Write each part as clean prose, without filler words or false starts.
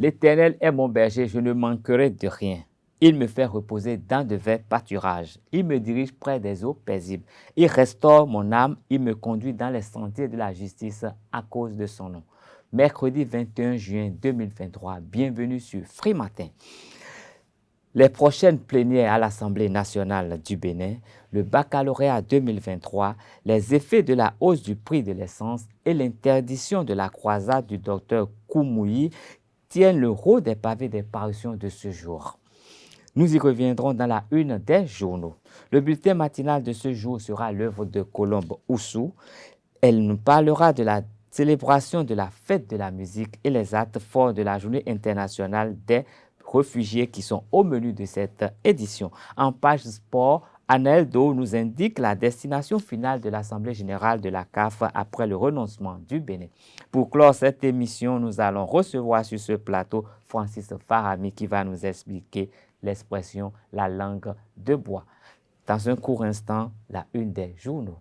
L'Éternel est mon berger, je ne manquerai de rien. Il me fait reposer dans de verts pâturages. Il me dirige près des eaux paisibles. Il restaure mon âme. Il me conduit dans les sentiers de la justice à cause de son nom. Mercredi 21 juin 2023, bienvenue sur Free Matin. Les prochaines plénières à l'Assemblée nationale du Bénin, le baccalauréat 2023, les effets de la hausse du prix de l'essence et l'interdiction de la croisade du docteur Koumoui tiennent le rôle des pavés des parutions de ce jour. Nous y reviendrons dans la une des journaux. Le bulletin matinal de ce jour sera l'œuvre de Colombe Oussou. Elle nous parlera de la célébration de la fête de la musique et les actes forts de la Journée internationale des réfugiés qui sont au menu de cette édition. En page sport, Anaël Do nous indique la destination finale de l'Assemblée générale de la CAF après le renoncement du Bénin. Pour clore cette émission, nous allons recevoir sur ce plateau Francis Farami qui va nous expliquer l'expression « la langue de bois ». Dans un court instant, la une des journaux.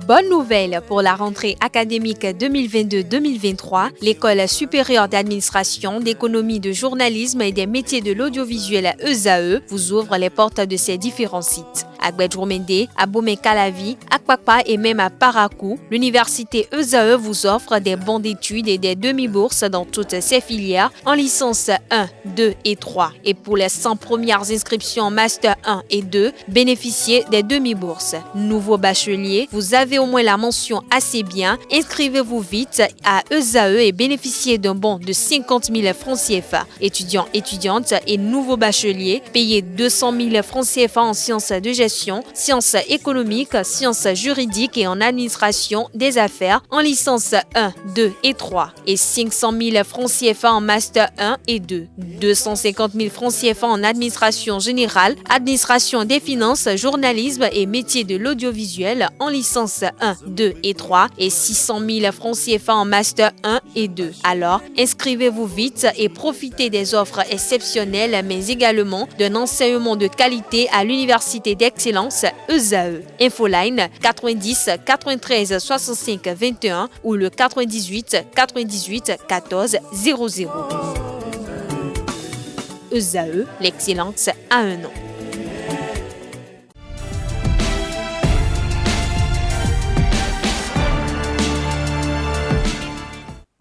Bonne nouvelle pour la rentrée académique 2022-2023, l'École supérieure d'administration, d'économie, de journalisme et des métiers de l'audiovisuel ESAE vous ouvre les portes de ses différents sites. À Gbedjomende, à Bomé-Calavi, à Kpakpa et même à Parakou, l'université ESAE vous offre des bons d'études et des demi-bourses dans toutes ses filières en licence 1, 2 et 3. Et pour les 100 premières inscriptions en master 1 et 2, bénéficiez des demi-bourses. Nouveau bachelier, vous avez au moins la mention assez bien, inscrivez-vous vite à ESAE et bénéficiez d'un bon de 50 000 francs CFA. Étudiants, étudiantes et nouveaux bacheliers, payez 200 000 francs CFA en sciences de gestion, sciences économiques, sciences juridiques et en administration des affaires en licence 1, 2 et 3 et 500 000 francs CFA en master 1 et 2, 250 000 francs CFA en administration générale, administration des finances, journalisme et métiers de l'audiovisuel en licence 1, 2 et 3 et 600 000 francs CFA en master 1 et 2. Alors, inscrivez-vous vite et profitez des offres exceptionnelles mais également d'un enseignement de qualité à l'université d'excellence ESAE. Infoline 90 93 65 21 ou le 98 98 14 00. ESAE, l'excellence a un nom.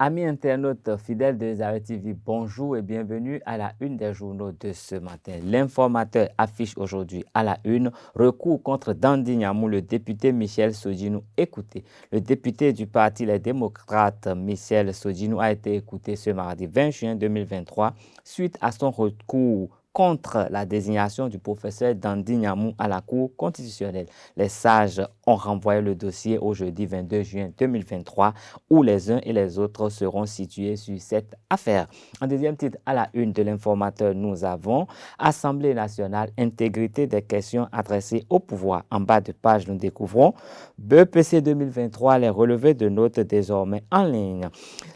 Amis internautes fidèles de ESAE TV, bonjour et bienvenue à la une des journaux de ce matin. L'informateur affiche aujourd'hui à la une recours contre Dandi Nyamou, le député Michel Sodjinou. Écoutez, le député du parti Les Démocrates Michel Sodjinou a été écouté ce mardi 20 juin 2023 suite à son recours contre la désignation du professeur Dandi Nyamou à la Cour constitutionnelle. Les sages ont renvoyé le dossier au jeudi 22 juin 2023 où les uns et les autres seront situés sur cette affaire. En deuxième titre, à la une de l'informateur, nous avons Assemblée nationale, intégrité des questions adressées au pouvoir. En bas de page, nous découvrons BEPC 2023, les relevés de notes désormais en ligne.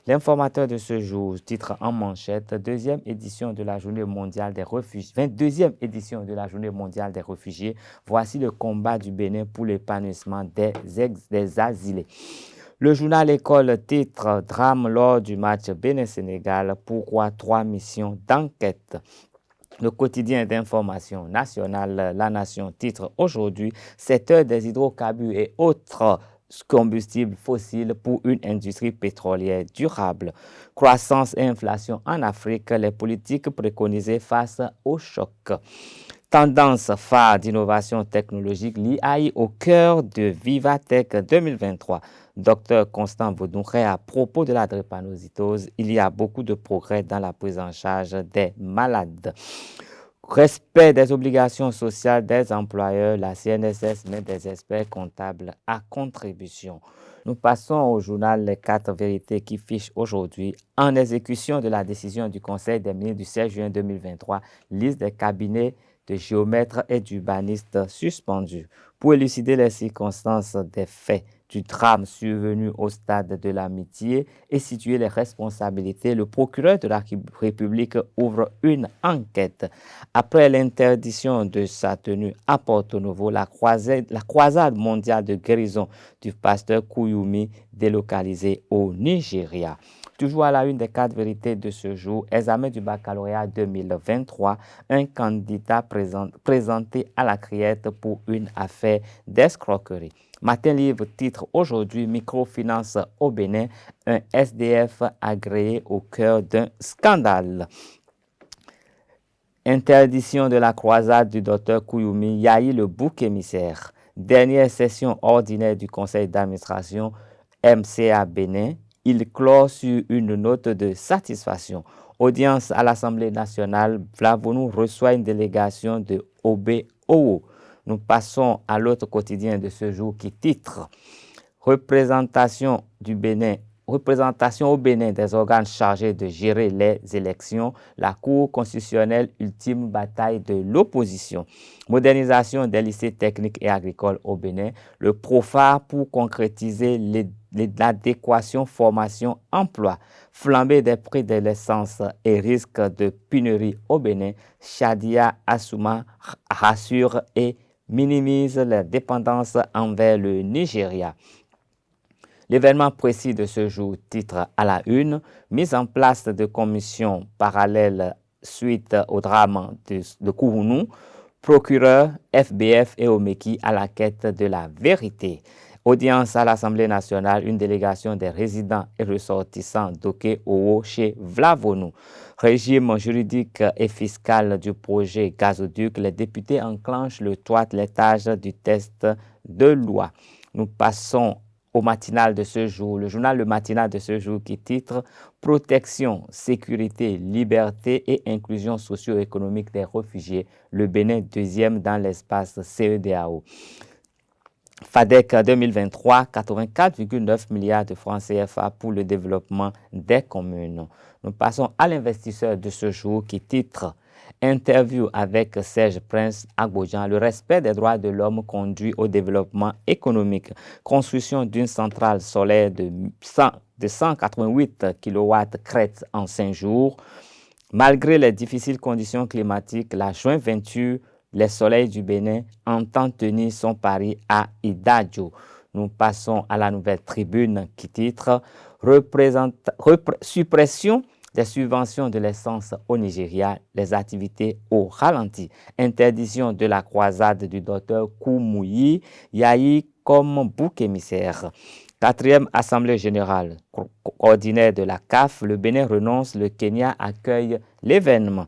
L'informateur de ce jour, titre en manchette, deuxième édition de la Journée mondiale des réfugiés. 22e édition de la Journée mondiale des réfugiés. Voici le combat du Bénin pour l'épanouissement des asilés. Le journal École titre « Drame lors du match Bénin-Sénégal. Pourquoi 3 missions d'enquête ?» Le quotidien d'information nationale, La Nation, titre aujourd'hui « Secteur des hydrocarbures et autres combustibles fossiles pour une industrie pétrolière durable. Croissance et inflation en Afrique, les politiques préconisées face au choc. Tendance phare d'innovation technologique, l'IA au cœur de Vivatech 2023. Docteur Constant Vaudouret, à propos de la drépanocytose, il y a beaucoup de progrès dans la prise en charge des malades. Respect des obligations sociales des employeurs, la CNSS met des experts comptables à contribution. Nous passons au journal Les 4 vérités qui fiche aujourd'hui, en exécution de la décision du Conseil des ministres du 16 juin 2023, liste des cabinets de géomètres et d'urbanistes suspendus. Pour élucider les circonstances des faits du drame survenu au stade de l'amitié et situer les responsabilités, le procureur de la République ouvre une enquête. Après l'interdiction de sa tenue à Porto Novo, la croisade mondiale de guérison du pasteur Kouyoumi délocalisé au Nigeria. Toujours à la une des 4 vérités de ce jour, examen du baccalauréat 2023, un candidat présenté à la criette pour une affaire d'escroquerie. Matin Livre titre aujourd'hui Microfinance au Bénin, un SDF agréé au cœur d'un scandale. Interdiction de la croisade du docteur Kouyoumi, Yahi le bouc émissaire. Dernière session ordinaire du conseil d'administration MCA Bénin. Il clôt sur une note de satisfaction. Audience à l'Assemblée nationale, Vlavonou reçoit une délégation de OBO. Nous passons à l'autre quotidien de ce jour qui titre Représentation au Bénin des organes chargés de gérer les élections, la Cour constitutionnelle, ultime bataille de l'opposition. Modernisation des lycées techniques et agricoles au Bénin, le PROFA pour concrétiser l'adéquation formation-emploi, flambée des prix de l'essence et risque de pénurie au Bénin, Shadia Assouma rassure et minimise la dépendance envers le Nigeria. L'événement précis de ce jour titre à la une, mise en place de commissions parallèles suite au drame de Kourounou, procureur, FBF et Omeki à la quête de la vérité. Audience à l'Assemblée nationale, une délégation des résidents et ressortissants d'Oké Owo chez Vlavonou. Régime juridique et fiscal du projet gazoduc, les députés enclenchent le toilettage du test de loi. Nous passons au matinal de ce jour, le journal Le Matinal de ce jour qui titre « Protection, sécurité, liberté et inclusion socio-économique des réfugiés, le Bénin deuxième dans l'espace CEDEAO ». FADEC 2023, 84,9 milliards de francs CFA pour le développement des communes. Nous passons à l'investisseur de ce jour qui titre Interview avec Serge Prince Agbodjan, le respect des droits de l'homme conduit au développement économique. Construction d'une centrale solaire de 188 kW crête en 5 jours. Malgré les difficiles conditions climatiques, la joint venture Les Soleils du Bénin entend tenir son pari à Idadjo. Nous passons à la nouvelle tribune qui titre Suppression des subventions de l'essence au Nigeria, les activités au ralenti. Interdiction de la croisade du docteur Koumoui, Yahi comme bouc émissaire. 4e Assemblée générale ordinaire de la CAF, le Bénin renonce, le Kenya accueille l'événement.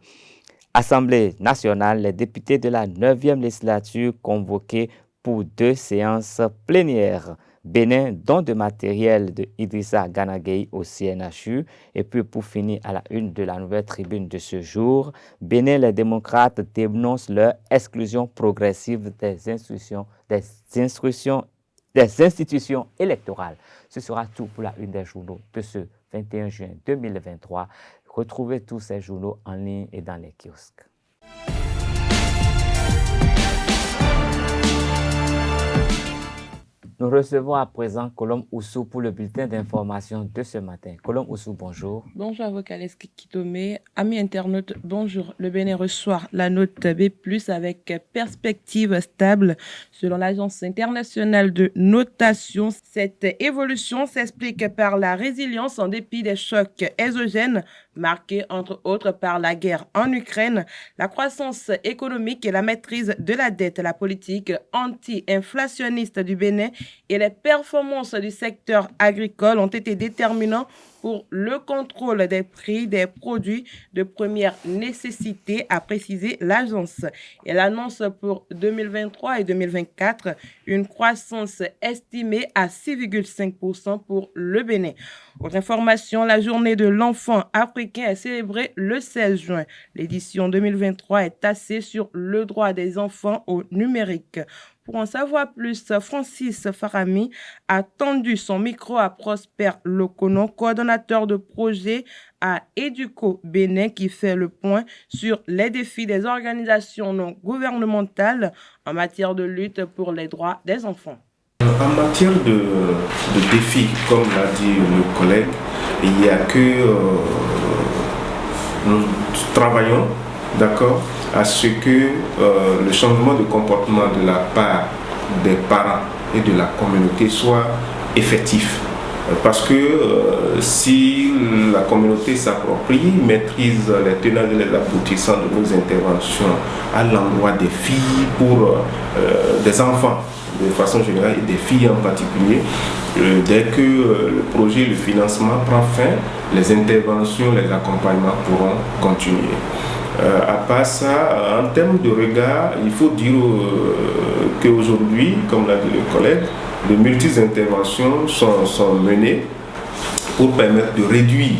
Assemblée nationale, les députés de la 9e législature convoqués pour 2 séances plénières. Bénin, don de matériel de Idrissa Gana Gueye au CNHU. Et puis pour finir à la une de la nouvelle tribune de ce jour, Bénin, les démocrates dénoncent leur exclusion progressive des institutions électorales. Ce sera tout pour la une des journaux de ce 21 juin 2023. Retrouvez tous ces journaux en ligne et dans les kiosques. Nous recevons à présent Colombe Oussou pour le bulletin d'information de ce matin. Colombe Oussou, bonjour. Bonjour à vous, Kaleski Kitome. Amis internautes, bonjour. Le Bénin reçoit la note B+, avec perspective stable selon l'Agence internationale de notation. Cette évolution s'explique par la résilience en dépit des chocs exogènes marqués entre autres par la guerre en Ukraine, la croissance économique et la maîtrise de la dette, la politique anti-inflationniste du Bénin et les performances du secteur agricole ont été déterminants pour le contrôle des prix des produits de première nécessité, a précisé l'agence. Elle annonce pour 2023 et 2024 une croissance estimée à 6,5% pour le Bénin. Autre information, la journée de l'enfant africain est célébrée le 16 juin. L'édition 2023 est axée sur le droit des enfants au numérique. Pour en savoir plus, Francis Farami a tendu son micro à Prosper Lokono, coordonnateur de projet à Educo Bénin, qui fait le point sur les défis des organisations non gouvernementales en matière de lutte pour les droits des enfants. En matière de défis, comme l'a dit le collègue, il n'y a que nous travaillons, d'accord, à ce que le changement de comportement de la part des parents et de la communauté soit effectif. Parce que si la communauté s'approprie, maîtrise les tenants et les aboutissants de nos interventions à l'endroit des filles pour des enfants de façon générale et des filles en particulier, dès que le projet, le financement prend fin, les interventions, les accompagnements pourront continuer. À part ça, en termes de regard, il faut dire qu'aujourd'hui, comme l'a dit le collègue, de multiples interventions sont menées pour permettre de réduire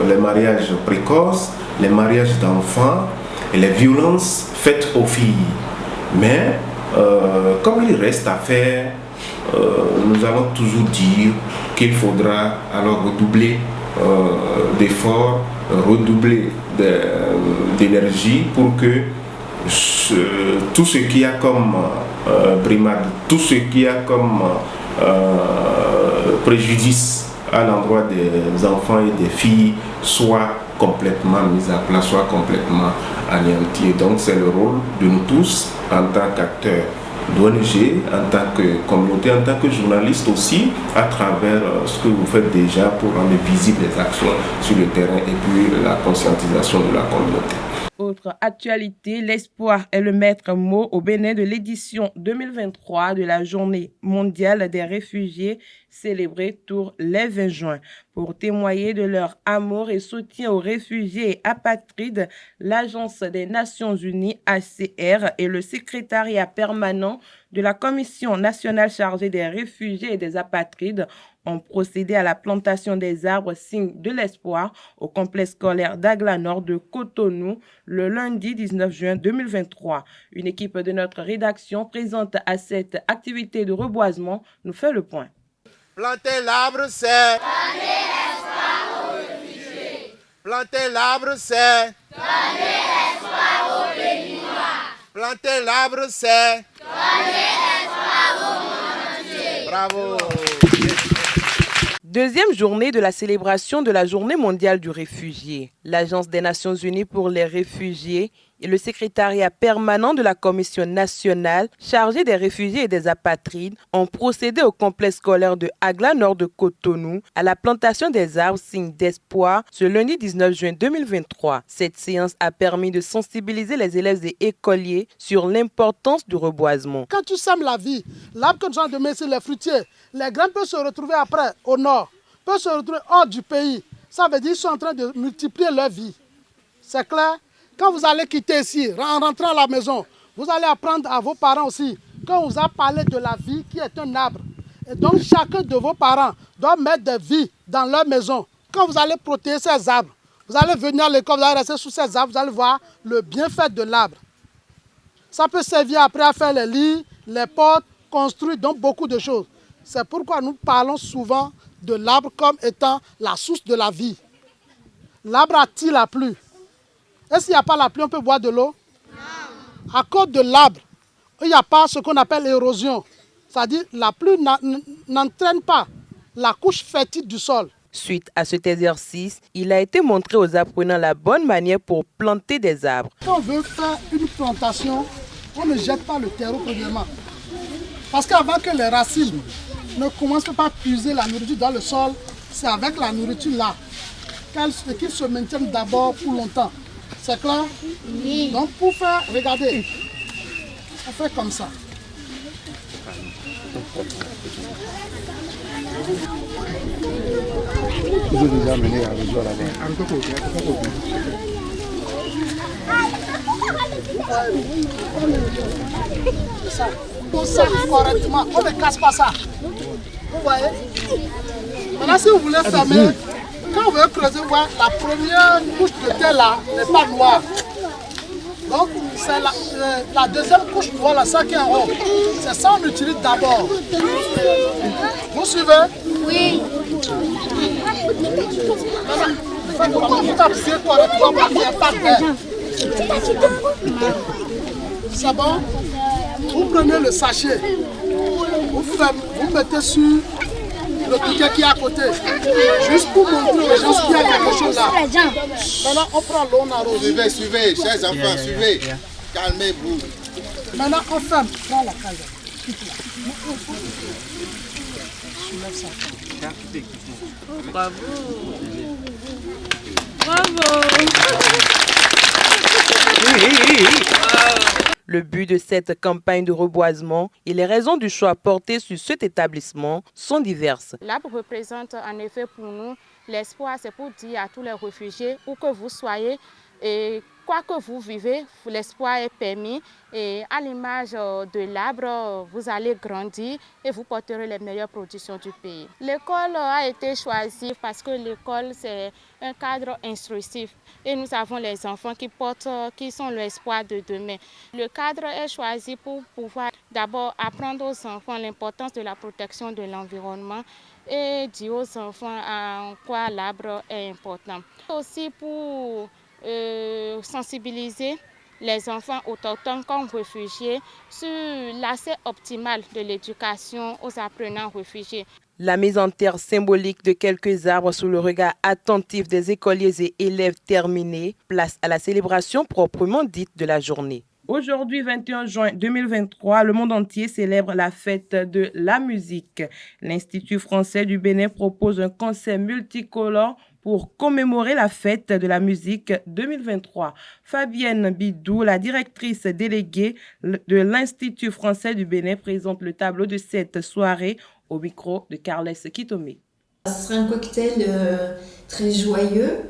les mariages précoces, les mariages d'enfants et les violences faites aux filles. Mais comme il reste à faire, nous allons toujours dire qu'il faudra alors redoubler d'efforts, redoubler d'énergie pour que tout ce qui a comme primade, tout ce qui a comme préjudice à l'endroit des enfants et des filles soit complètement mis à plat, soit complètement anéanti. Donc c'est le rôle de nous tous en tant qu'acteurs d'ONG, en tant que communauté, en tant que journaliste aussi, à travers ce que vous faites déjà pour rendre visibles les actions sur le terrain et puis la conscientisation de la communauté. Autre actualité, l'espoir est le maître mot au Bénin de l'édition 2023 de la Journée mondiale des réfugiés célébrée tous les 20 juin. Pour témoigner de leur amour et soutien aux réfugiés et apatrides, l'Agence des Nations Unies, ACR, et le secrétariat permanent de la Commission nationale chargée des réfugiés et des apatrides ont procédé à la plantation des arbres signe de l'espoir au complexe scolaire d'Agla Nord de Cotonou le lundi 19 juin 2023. Une équipe de notre rédaction présente à cette activité de reboisement nous fait le point. Planter l'arbre, c'est donner l'espoir aux réfugiés. Planter l'arbre, c'est donner l'espoir aux Béninois. Planter l'arbre, c'est donner l'espoir au monde entier. Bravo. Deuxième journée de la célébration de la Journée mondiale du réfugié. L'Agence des Nations Unies pour les réfugiés et le secrétariat permanent de la Commission nationale chargée des réfugiés et des apatrides ont procédé au complexe scolaire de Agla Nord de Cotonou à la plantation des arbres signe d'espoir ce lundi 19 juin 2023. Cette séance a permis de sensibiliser les élèves et écoliers sur l'importance du reboisement. Quand tu sèmes la vie, l'arbre que nous sommes de mettre sur les fruitiers, les grains peuvent se retrouver après au nord, peuvent se retrouver hors du pays. Ça veut dire qu'ils sont en train de multiplier leur vie. C'est clair? Quand vous allez quitter ici, en rentrant à la maison, vous allez apprendre à vos parents aussi qu'on vous a parlé de la vie qui est un arbre. Et donc chacun de vos parents doit mettre des vies dans leur maison. Quand vous allez protéger ces arbres, vous allez venir à l'école, vous allez rester sous ces arbres, vous allez voir le bienfait de l'arbre. Ça peut servir après à faire les lits, les portes, construire donc beaucoup de choses. C'est pourquoi nous parlons souvent de l'arbre comme étant la source de la vie. L'arbre attire la pluie. Est-ce qu'il n'y a pas la pluie, on peut boire de l'eau? Non. À cause de l'arbre, il n'y a pas ce qu'on appelle l'érosion. C'est-à-dire la pluie n'entraîne pas la couche fertile du sol. Suite à cet exercice, il a été montré aux apprenants la bonne manière pour planter des arbres. Quand on veut faire une plantation, on ne jette pas le terreau premièrement. Parce qu'avant que les racines ne commencent pas à puiser la nourriture dans le sol, c'est avec la nourriture là qu'ils se maintiennent d'abord pour longtemps. C'est clair? Oui. Donc pour faire, regardez, on fait comme ça. Ça. Tout ça correctement, on ne casse pas ça. Vous voyez? Maintenant si vous voulez fermer, quand vous voulez creuser, vous voyez, la première couche de terre là n'est pas noire. Donc c'est la deuxième couche noire, là, ça qui est en haut. C'est ça qu'on utilise d'abord. Vous suivez? Oui. Vous tapez correctement parce qu'il n'y a pas d'air. C'est bon? Vous prenez le sachet. vous mettez sur le ticket qui est à côté. Juste pour montrer aux gens qu'il y a quelque chose là. Maintenant, on prend l'eau, on arrose. Suivez, suivez, chers enfants, suivez. Calmez-vous. Maintenant, on ferme. Prends la case. Bravo. Bravo. Le but de cette campagne de reboisement et les raisons du choix porté sur cet établissement sont diverses. L'arbre représente en effet pour nous l'espoir, c'est pour dire à tous les réfugiés, où que vous soyez, et quoi que vous vivez, l'espoir est permis. Et à l'image de l'arbre, vous allez grandir et vous porterez les meilleures productions du pays. L'école a été choisie parce que l'école, c'est un cadre instructif. Et nous avons les enfants qui sont l'espoir de demain. Le cadre est choisi pour pouvoir d'abord apprendre aux enfants l'importance de la protection de l'environnement et dire aux enfants en quoi l'arbre est important. Aussi pour sensibiliser les enfants autochtones comme réfugiés sur l'accès optimal de l'éducation aux apprenants réfugiés. La mise en terre symbolique de quelques arbres sous le regard attentif des écoliers et élèves terminés, place à la célébration proprement dite de la journée. Aujourd'hui, 21 juin 2023, le monde entier célèbre la fête de la musique. L'Institut français du Bénin propose un concert multicolore pour commémorer la fête de la musique 2023. Fabienne Bidou, la directrice déléguée de l'Institut français du Bénin, présente le tableau de cette soirée au micro de Carles Kitomé. Ce sera un cocktail très joyeux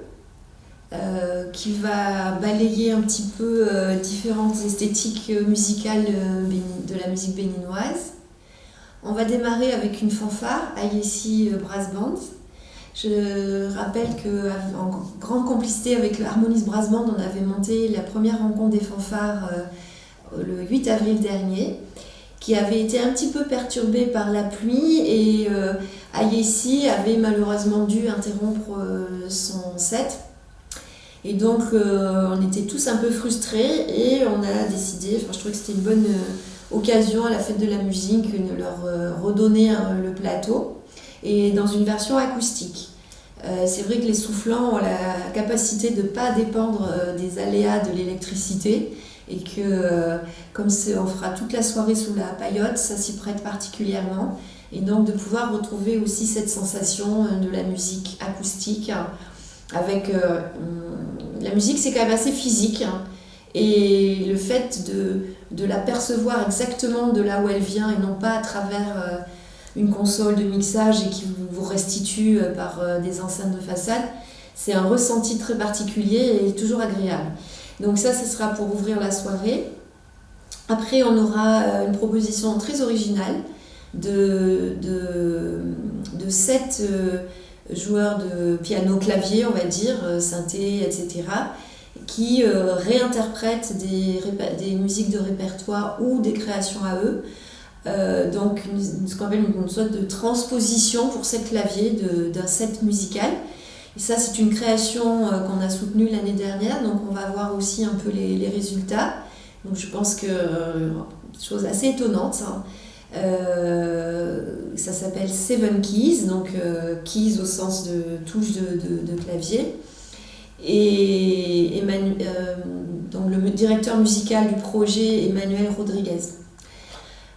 qui va balayer un petit peu différentes esthétiques musicales de la musique béninoise. On va démarrer avec une fanfare, Ayessi Brass Band. Je rappelle qu'en grande complicité avec le Harmonies Brass Band, on avait monté la première rencontre des fanfares le 8 avril dernier, qui avait été un petit peu perturbée par la pluie et Ayessi avait malheureusement dû interrompre son set. Et donc on était tous un peu frustrés et on a décidé, je trouvais que c'était une bonne occasion à la fête de la musique de leur redonner le plateau et dans une version acoustique. C'est vrai que les soufflants ont la capacité de ne pas dépendre des aléas de l'électricité et que comme on fera toute la soirée sous la paillote, ça s'y prête particulièrement. Et donc de pouvoir retrouver aussi cette sensation de la musique acoustique avec la musique, c'est quand même assez physique et le fait de la percevoir exactement de là où elle vient et non pas à travers une console de mixage et qui vous restitue par des enceintes de façade, c'est un ressenti très particulier et toujours agréable. Donc ça, ce sera pour ouvrir la soirée. Après, on aura une proposition très originale de 7 joueurs de piano-clavier, on va dire, synthé, etc., qui réinterprètent des musiques de répertoire ou des créations à eux. Donc ce qu'on appelle une sorte de transposition pour 7 claviers d'un set musical. Et ça, c'est une création qu'on a soutenue l'année dernière, donc on va voir aussi un peu les résultats. Donc je pense que chose assez étonnante. Ça s'appelle Seven Keys, donc keys au sens de touche de clavier. Et donc le directeur musical du projet, Emmanuel Rodriguez.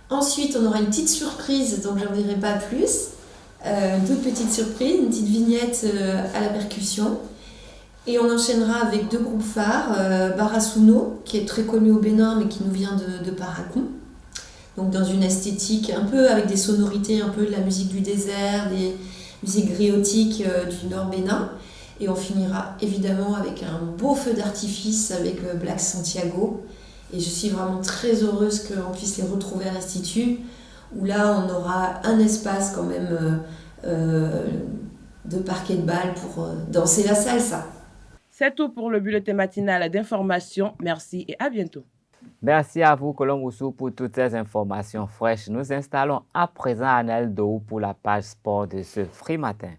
Ensuite, on aura une petite surprise, donc je n'en dirai pas plus. Une toute petite surprise, une petite vignette à la percussion. Et on enchaînera avec 2 groupes phares, Barasuno, qui est très connu au Bénin, mais qui nous vient de Parakou. Donc dans une esthétique un peu avec des sonorités, un peu de la musique du désert, des musiques griotiques du Nord Bénin. Et on finira évidemment avec un beau feu d'artifice avec Black Santiago. Et je suis vraiment très heureuse qu'on puisse les retrouver à l'Institut, où là on aura un espace quand même de parquet de balles pour danser la salsa. C'est tout pour le bulletin matinal d'information. Merci et à bientôt. Merci à vous, Colomoussou, pour toutes ces informations fraîches. Nous installons à présent Anel Dou pour la page sport de ce Free Matin.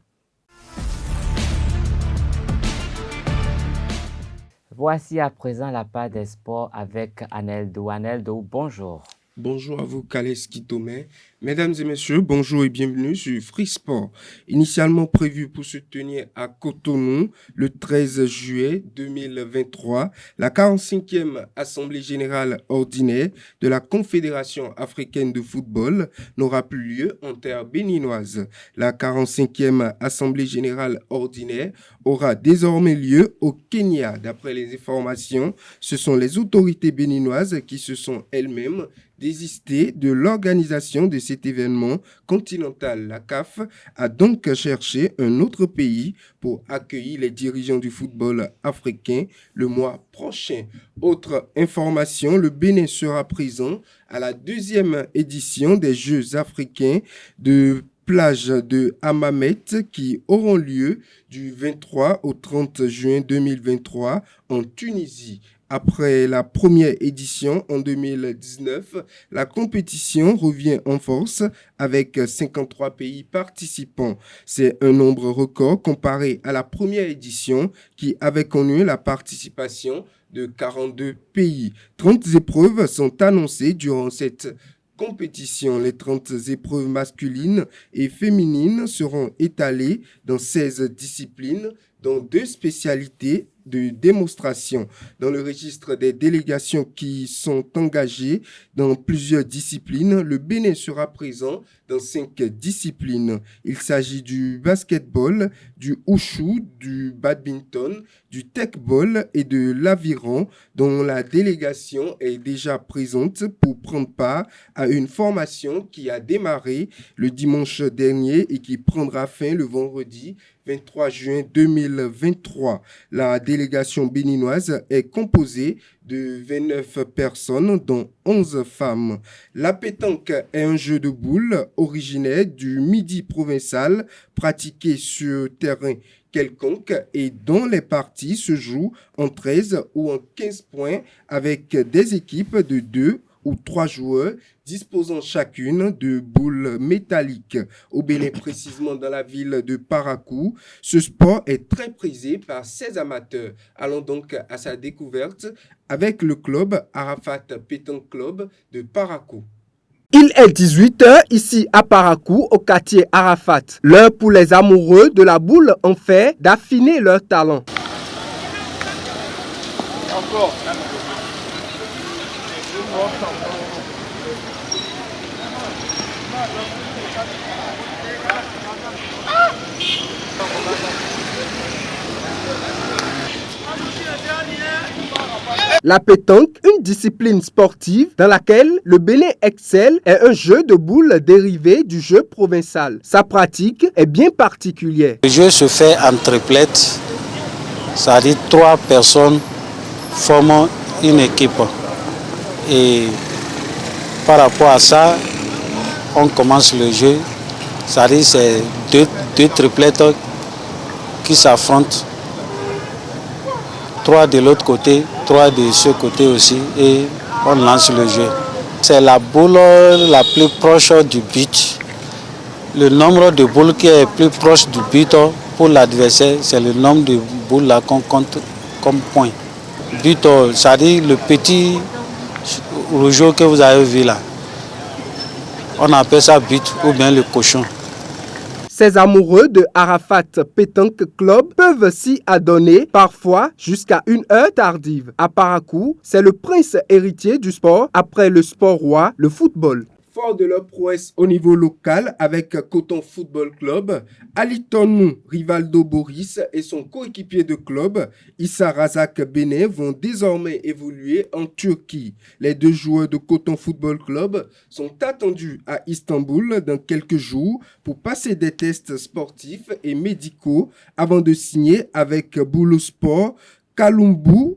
Voici à présent la page des sports avec Anel Dou. Anel Dou, bonjour. Bonjour à vous, Kales Kitomé. Mesdames et messieurs, bonjour et bienvenue sur Free Sport. Initialement prévu pour se tenir à Cotonou le 13 juillet 2023, la 45e Assemblée générale ordinaire de la Confédération africaine de football n'aura plus lieu en terre béninoise. La 45e Assemblée générale ordinaire aura désormais lieu au Kenya. D'après les informations, ce sont les autorités béninoises qui se sont elles-mêmes désisté de l'organisation de cet événement continental. La CAF a donc cherché un autre pays pour accueillir les dirigeants du football africain le mois prochain. Autre information, le Bénin sera présent à la 2e édition des Jeux africains de plage de Hammamet qui auront lieu du 23 au 30 juin 2023 en Tunisie. Après la première édition en 2019, la compétition revient en force avec 53 pays participants. C'est un nombre record comparé à la première édition qui avait connu la participation de 42 pays. 30 épreuves sont annoncées durant cette compétition. Les 30 épreuves masculines et féminines seront étalées dans 16 disciplines, dont 2 spécialités de démonstration. Dans le registre des délégations qui sont engagées dans plusieurs disciplines, le Bénin sera présent dans 5 disciplines. Il s'agit du basketball, du wushu, du badminton, du techball et de l'aviron, dont la délégation est déjà présente pour prendre part à une formation qui a démarré le dimanche dernier et qui prendra fin le vendredi 23 juin 2023. La délégation béninoise est composée de 29 personnes, dont 11 femmes. La pétanque est un jeu de boules originaire du Midi provençal, pratiqué sur terrain quelconque et dont les parties se jouent en 13 ou en 15 points avec des équipes de 2 ou 3 joueurs disposant chacune de boules métalliques. Au Bénin, précisément dans la ville de Parakou, ce sport est très prisé par ses amateurs. Allons donc à sa découverte avec le club Arafat Pétanque Club de Parakou. Il est 18h ici à Parakou, au quartier Arafat. L'heure pour les amoureux de la boule en fer d'affiner leur talent. Encore. La pétanque, une discipline sportive dans laquelle le Bénin excelle, est un jeu de boules dérivé du jeu provençal. Sa pratique est bien particulière. Le jeu se fait en triplette, c'est-à-dire 3 personnes forment une équipe. Et par rapport à ça, on commence le jeu, c'est-à-dire c'est deux triplettes qui s'affrontent. 3 de l'autre côté, 3 de ce côté aussi, et on lance le jeu. C'est la boule la plus proche du but. Le nombre de boules qui est plus proche du but pour l'adversaire, c'est le nombre de boules là qu'on compte comme point. But, c'est-à-dire le petit rougeau que vous avez vu là. On appelle ça but ou bien le cochon. Ces amoureux de Arafat Pétanque Club peuvent s'y adonner parfois jusqu'à une heure tardive. À Parakou, c'est le prince héritier du sport après le sport roi, le football. Fort de leur prouesse au niveau local avec Coton Football Club, Ali Tonou, Rivaldo Boris et son coéquipier de club, Issa Razak Bénin, vont désormais évoluer en Turquie. Les 2 joueurs de Coton Football Club sont attendus à Istanbul dans quelques jours pour passer des tests sportifs et médicaux avant de signer avec Boluspor Kalumbu,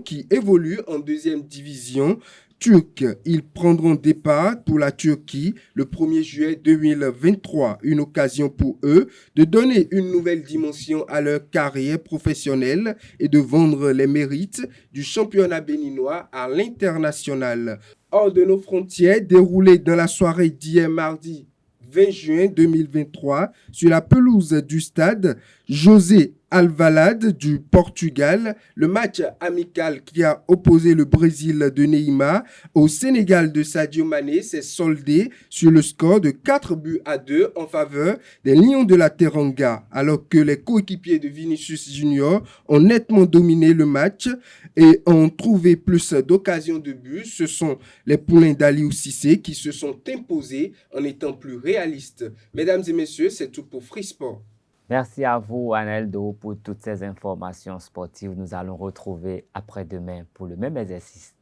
qui évolue en 2e division turque. Ils prendront départ pour la Turquie le 1er juillet 2023. Une occasion pour eux de donner une nouvelle dimension à leur carrière professionnelle et de vendre les mérites du championnat béninois à l'international. Hors de nos frontières, déroulé dans la soirée d'hier mardi 20 juin 2023 sur la pelouse du stade José Alvalade du Portugal. Le match amical qui a opposé le Brésil de Neymar au Sénégal de Sadio Mané s'est soldé sur le score de 4-2 en faveur des Lions de la Teranga, alors que les coéquipiers de Vinicius Junior ont nettement dominé le match et ont trouvé plus d'occasions de but. Ce sont les poulains d'Aliou Cissé qui se sont imposés en étant plus réalistes. Mesdames et messieurs, c'est tout pour Free Sport. Merci à vous, Aneldo, pour toutes ces informations sportives. Nous allons retrouver après-demain pour le même exercice.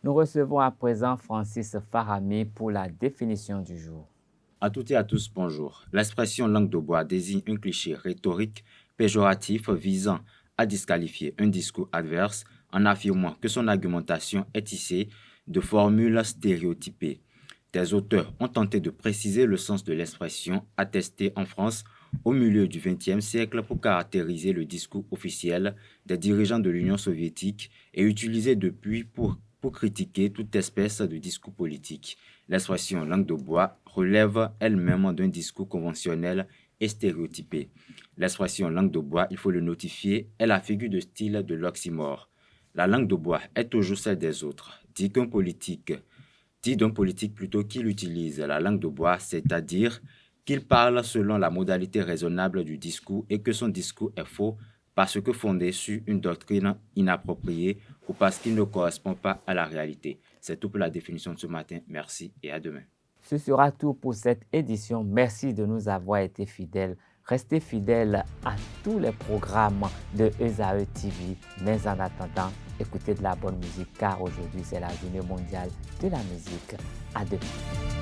Nous recevons à présent Francis Farami pour la définition du jour. À toutes et à tous, bonjour. L'expression langue de bois désigne un cliché rhétorique péjoratif visant à disqualifier un discours adverse en affirmant que son argumentation est tissée de formules stéréotypées. Des auteurs ont tenté de préciser le sens de l'expression attestée en France au milieu du XXe siècle pour caractériser le discours officiel des dirigeants de l'Union soviétique et utilisée depuis pour critiquer toute espèce de discours politique. L'expression langue de bois relève elle-même d'un discours conventionnel et stéréotypé. L'expression langue de bois, il faut le notifier, est la figure de style de l'oxymore. La langue de bois est toujours celle des autres. Dit d'un politique plutôt qu'il utilise la langue de bois, c'est-à-dire qu'il parle selon la modalité raisonnable du discours et que son discours est faux parce que fondé sur une doctrine inappropriée ou parce qu'il ne correspond pas à la réalité. C'est tout pour la définition de ce matin. Merci et à demain. Ce sera tout pour cette édition. Merci de nous avoir été fidèles. Restez fidèles à tous les programmes de ESAE TV. Mais en attendant, écoutez de la bonne musique car aujourd'hui c'est la journée mondiale de la musique. À demain.